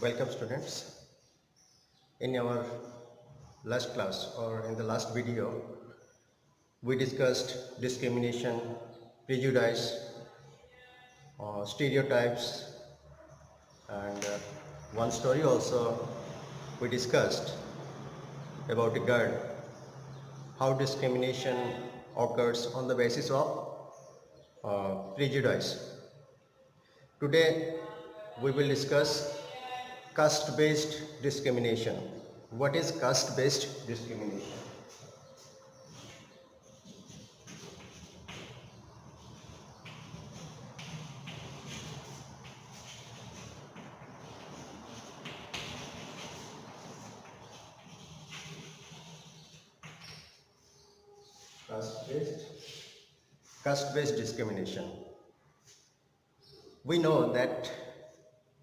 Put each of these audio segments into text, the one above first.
Welcome students. In our last class or in the last video, we discussed discrimination, prejudice, stereotypes, and one story also we discussed about a girl, how discrimination occurs on the basis of prejudice. Today we will discuss caste-based discrimination. What is caste-based discrimination? Caste-based caste-based discrimination. We know that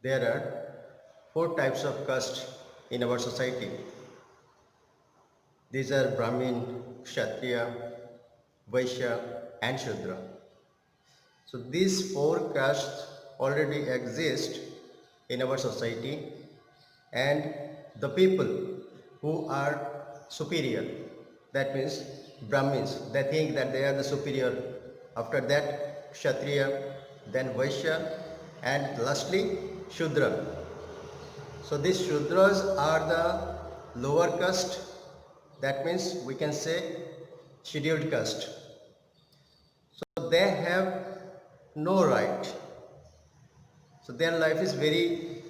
there are four types of caste in our society. These are Brahmin, Kshatriya, Vaishya and Shudra. So these four castes already exist in our society, and the people who are superior, that means Brahmins, they think that they are the superior. After that Kshatriya, then Vaishya, and lastly Shudra. So these Shudras are the lower caste, that means we can say scheduled caste. So they have no right. So their life is very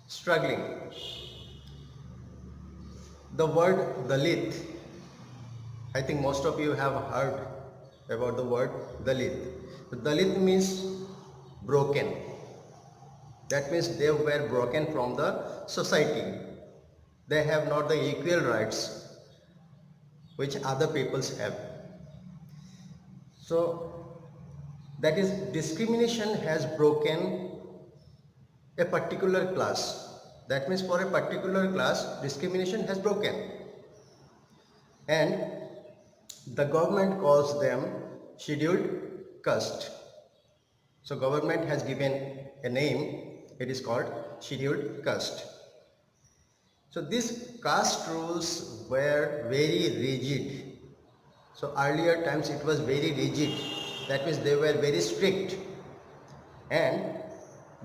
struggling. The word Dalit, I think most of you have heard about the word Dalit. So Dalit means broken. That means they were broken from the society. They have not the equal rights which other peoples have. So that is, discrimination has broken a particular class. That means for a particular class, discrimination has broken. And the government calls them scheduled caste. So government has given a name, it is called scheduled caste. So these caste rules were very rigid. So earlier times it was very rigid. That means they were very strict. And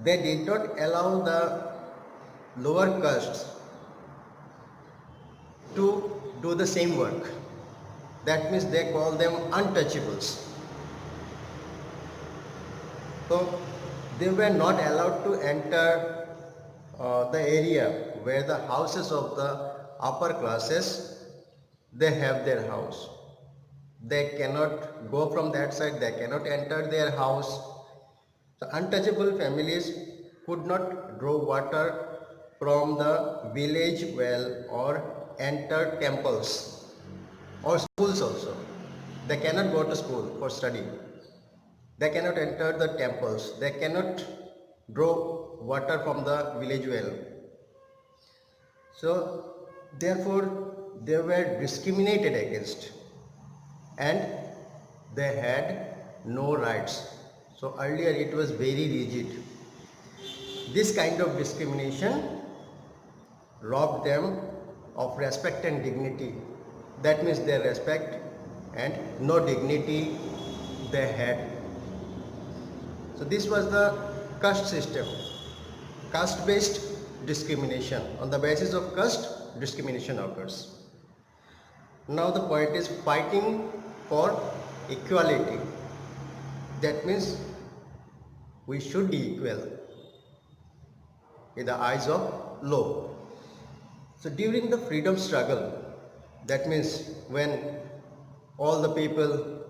they did not allow the lower castes to do the same work. That means they call them untouchables. So they were not allowed to enter the area where the houses of the upper classes, they have their house. They cannot go from that side, they cannot enter their house. So untouchable families could not draw water from the village well or enter temples or schools also. They cannot go to school for study. They cannot enter the temples. They cannot draw water from the village well. So therefore they were discriminated against and they had no rights. So earlier it was very rigid. This kind of discrimination robbed them of respect and dignity. That means their respect and no dignity they had. So this was the caste system, caste-based discrimination. On the basis of caste, discrimination occurs. Now the point is fighting for equality. That means we should be equal in the eyes of law. So during the freedom struggle, that means when all the people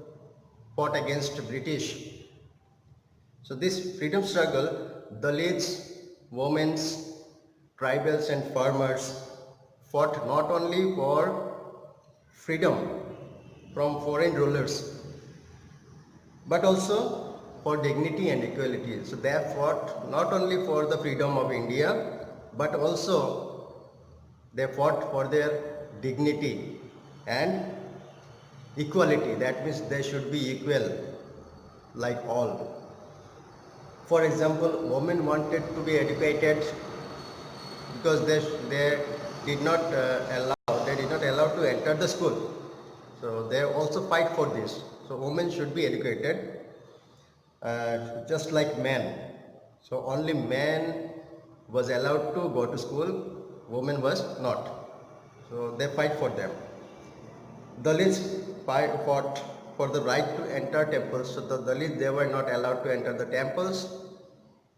fought against British, so this freedom struggle, Dalits, women, tribals and farmers fought not only for freedom from foreign rulers, but also for dignity and equality. So they fought not only for the freedom of India, but also they fought for their dignity and equality. That means they should be equal like all. For example, women wanted to be educated because they did not allow to enter the school. So they also fight for this. So women should be educated just like men. So only men was allowed to go to school, women was not. So they fight for them. Dalits fought for the right to enter temples. So the Dalits, they were not allowed to enter the temples.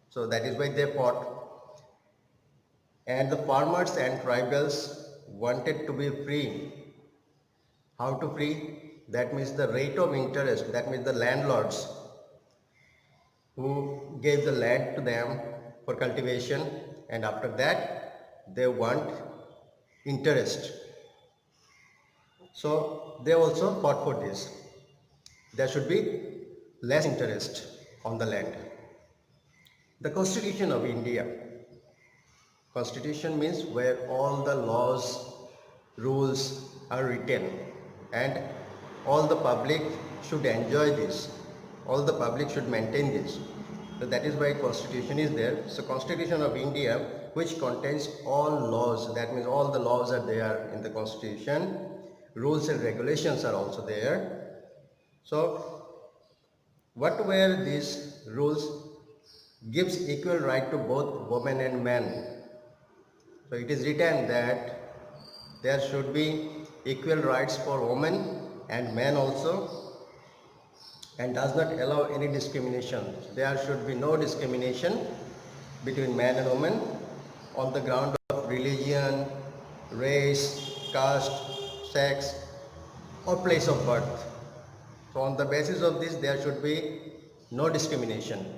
So that is why they fought. And the farmers and tribals wanted to be free. How to free? That means the rate of interest, that means the landlords who gave the land to them for cultivation, and after that they want interest. So they also fought for this. There should be less interest on the land. The Constitution of India. Constitution means where all the laws, rules are written, and all the public should enjoy this. All the public should maintain this. So that is why Constitution is there. So Constitution of India, which contains all laws, that means all the laws are there in the Constitution. Rules and regulations are also there. So what were these rules? Gives equal right to both women and men. So it is written that there should be equal rights for women and men also, and does not allow any discrimination. There should be no discrimination between man and woman on the ground of religion, race, caste, sex, or place of birth. So on the basis of this, there should be no discrimination.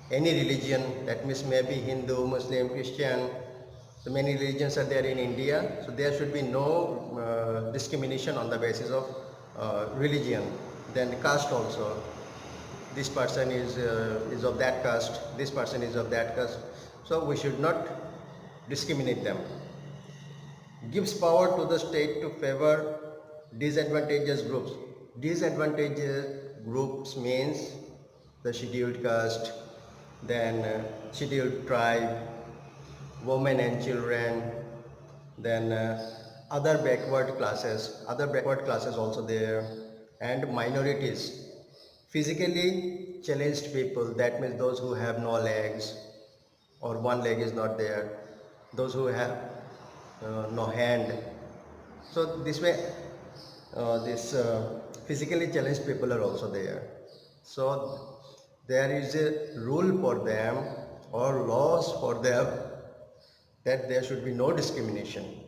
Any religion, that means maybe Hindu, Muslim, Christian, so many religions are there in India, so there should be no discrimination on the basis of religion. Then caste also, this person is of that caste, this person is of that caste, so we should not discriminate them. Gives power to the state to favor disadvantaged groups. Disadvantaged groups means the scheduled caste, then scheduled tribe, women and children, then other backward classes also there, and minorities, physically challenged people, that means those who have no legs or one leg is not there, those who have no hand. So this way this physically challenged people are also there. So there is a rule for them or laws for them that there should be no discrimination.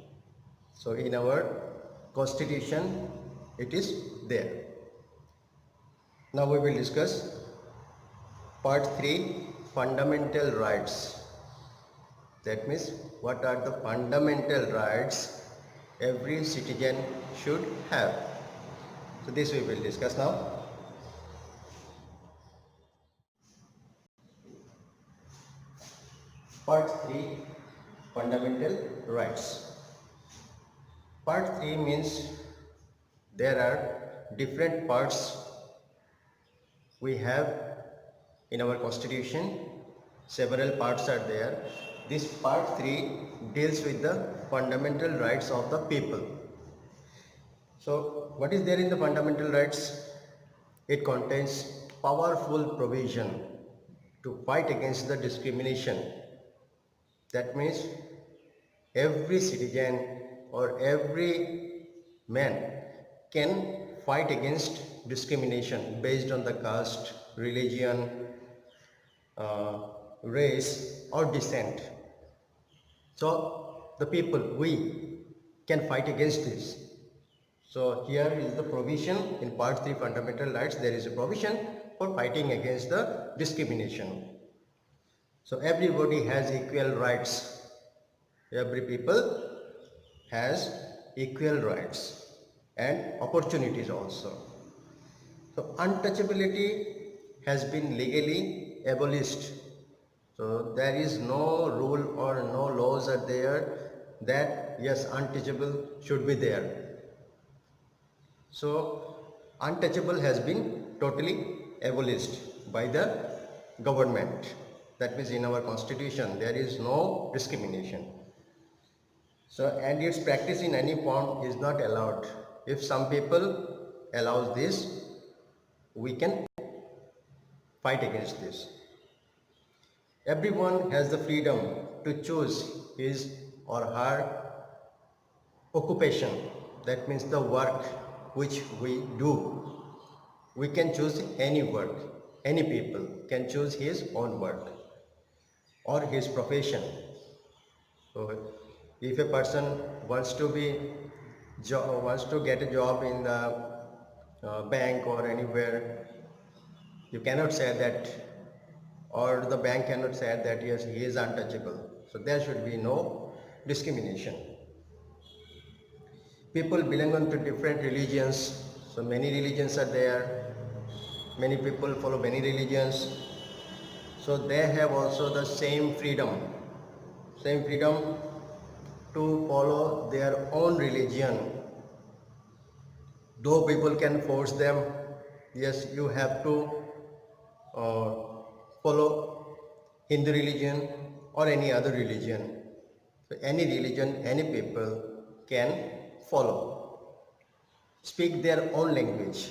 So in our Constitution it is there. Now we will discuss part 3, fundamental rights. That means what are the fundamental rights every citizen should have. So this we will discuss now. Part 3, fundamental rights. Part 3 means there are different parts we have in our Constitution. Several parts are there. This part 3 deals with the fundamental rights of the people. So what is there in the fundamental rights? It contains powerful provision to fight against the discrimination. That means every citizen or every man can fight against discrimination based on the caste, religion, race or descent. So the people, we can fight against this. So here is the provision in part 3 fundamental rights. There is a provision for fighting against the discrimination. So everybody has equal rights. Every people has equal rights and opportunities also. So untouchability has been legally abolished. So there is no rule or no laws are there that yes, untouchable should be there. So untouchable has been totally abolished by the government. That means in our constitution there is no discrimination. So, and its practice in any form is not allowed. If some people allows this, we can fight against this. Everyone has the freedom to choose his or her occupation. That means the work which we do. We can choose any work. Any people can choose his own work or his profession. So if a person wants to get a job in the bank or anywhere, you cannot say that, or the bank cannot say that yes, he is untouchable. So there should be no discrimination. People belong to different religions. So many religions are there. Many people follow many religions. So they have also the same freedom to follow their own religion. Though people can force them, yes, you have to uh, follow Hindu religion or any other religion. So any religion, any people can follow, speak their own language.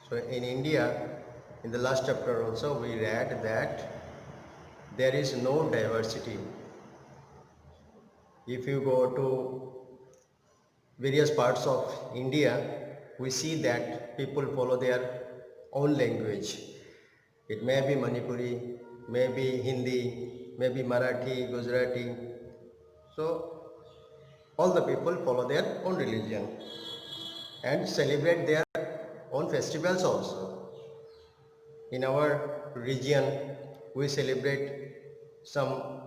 So in India, in the last chapter also we read that there is no diversity. If you go to various parts of India, we see that people follow their own language. It may be Manipuri, may be Hindi, may be Marathi, Gujarati. So all the people follow their own religion and celebrate their own festivals also. In our region, we celebrate some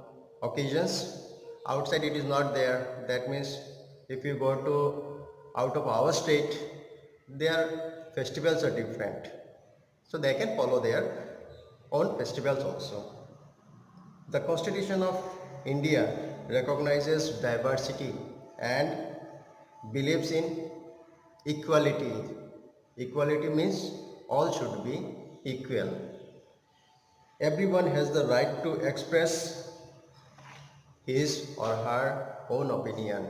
occasions. Outside it is not there. That means if you go to out of our state, their festivals are different. So they can follow their own festivals also. The Constitution of India recognizes diversity and believes in equality. Equality means all should be equal. Everyone has the right to express his or her own opinion.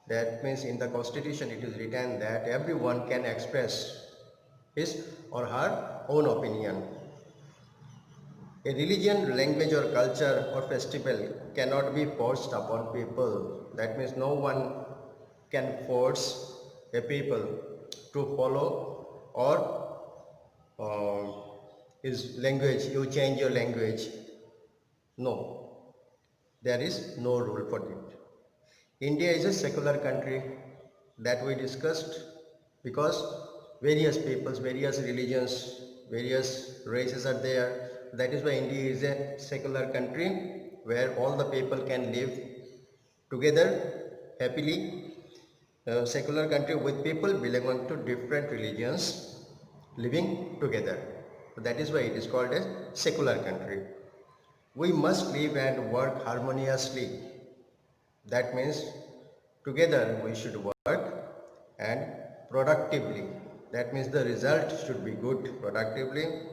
That means in the constitution it is written that everyone can express his or her own opinion. A religion, language or culture or festival cannot be forced upon people. That means no one can force a people to follow or his language, you change your language. No, there is no rule for it. India is a secular country that we discussed because various peoples, various religions, various races are there. That is why India is a secular country where all the people can live together happily. A secular country with people belonging to different religions living together. So that is why it is called a secular country. We must live and work harmoniously. That means together we should work and productively. That means the result should be good productively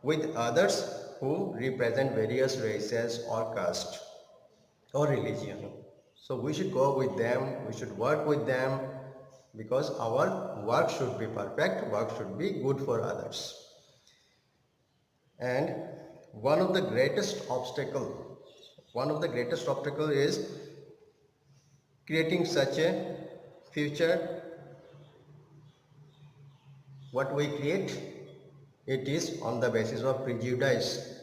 with others who represent various races or caste or religion. So we should go with them, we should work with them because our work should be perfect, work should be good for others. And one of the greatest obstacle is creating such a future. What we create, it is on the basis of prejudice.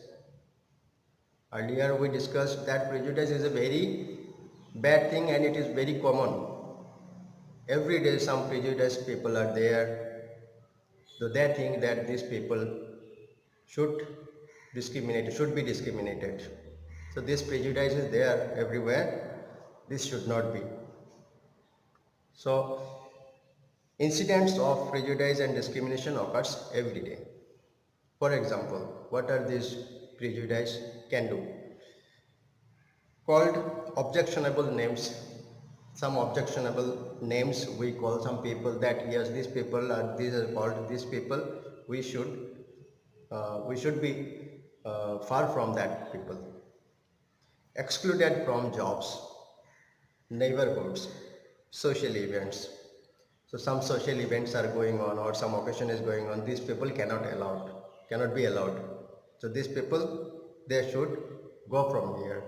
Earlier we discussed that prejudice is a very bad thing and it is very common. Every day some prejudiced people are there. So they think that these people should be discriminated. So this prejudice is there everywhere. This should not be. So incidents of prejudice and discrimination occurs every day. For example, what are these prejudice can do? Called objectionable names. Some objectionable names we call some people that yes, these are called these people. We should be far from that people, excluded from jobs, neighborhoods, social events. So some social events are going on or some occasion is going on. These people cannot be allowed. So these people, they should go from here.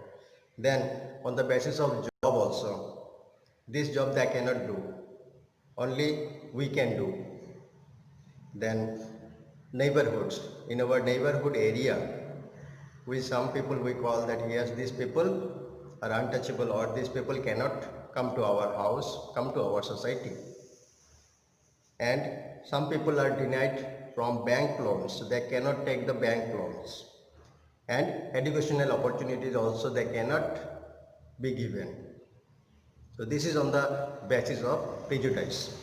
Then on the basis of job also, this job they cannot do. Only we can do. Then neighborhoods. In our neighborhood area, some people we call that yes, these people are untouchable or these people cannot come to our house, come to our society. And some people are denied from bank loans, so they cannot take the bank loans. And educational opportunities also they cannot be given. So this is on the basis of prejudice.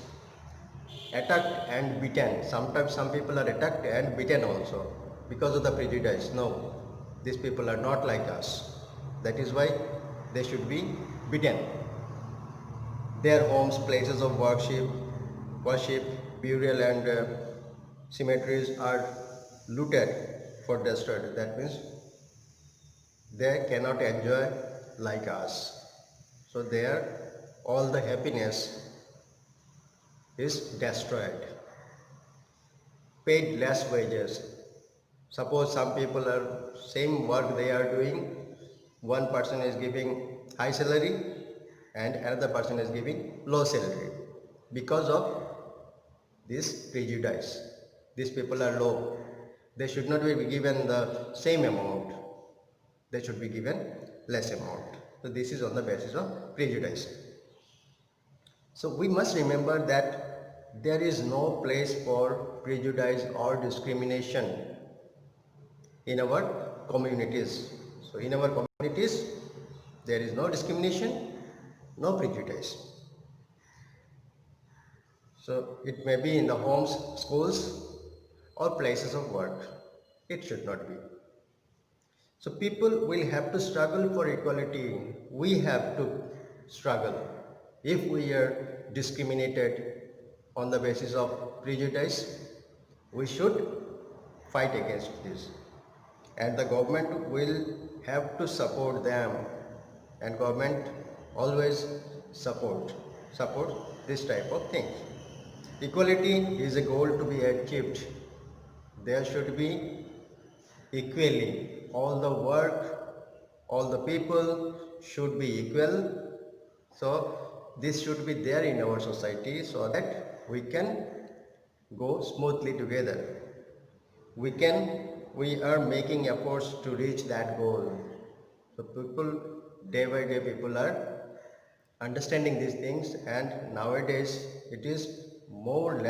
Attacked and beaten. Sometimes some people are attacked and beaten also because of the prejudice. No, these people are not like us. That is why they should be beaten. Their homes, places of worship, burial and cemeteries are looted for destroyed. That means they cannot enjoy like us. So there all the happiness is destroyed. Paid less wages. Suppose some people are same work they are doing, one person is giving high salary and another person is giving low salary because of this prejudice. These people are low. They should not be given the same amount. They should be given less amount. So this is on the basis of prejudice. So we must remember that there is no place for prejudice or discrimination in our communities. So in our communities, there is no discrimination, no prejudice. So it may be in the homes, schools, or places of work. It should not be. So people will have to struggle for equality. We have to struggle. If we are discriminated on the basis of prejudice, we should fight against this. And the government will have to support them, and government always support this type of thing. Equality is a goal to be achieved. There should be equally all the work, all the people should be equal. So this should be there in our society so that we can go smoothly together. We are making efforts to reach that goal. So people, day by day, people are understanding these things, and nowadays it is more or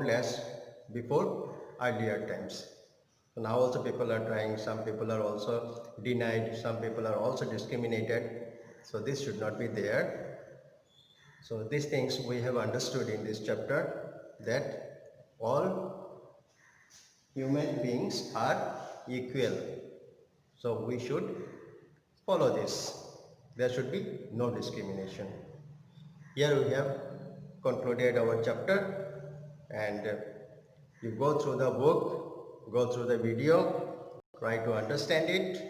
less before earlier times. So now also people are trying, some people are also denied, some people are also discriminated. So this should not be there. So these things we have understood in this chapter, that all human beings are equal. So we should follow this. There should be no discrimination. Here we have concluded our chapter, and you go through the book, go through the video, try to understand it,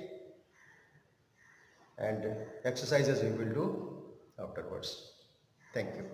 and exercises we will do afterwards. Thank you.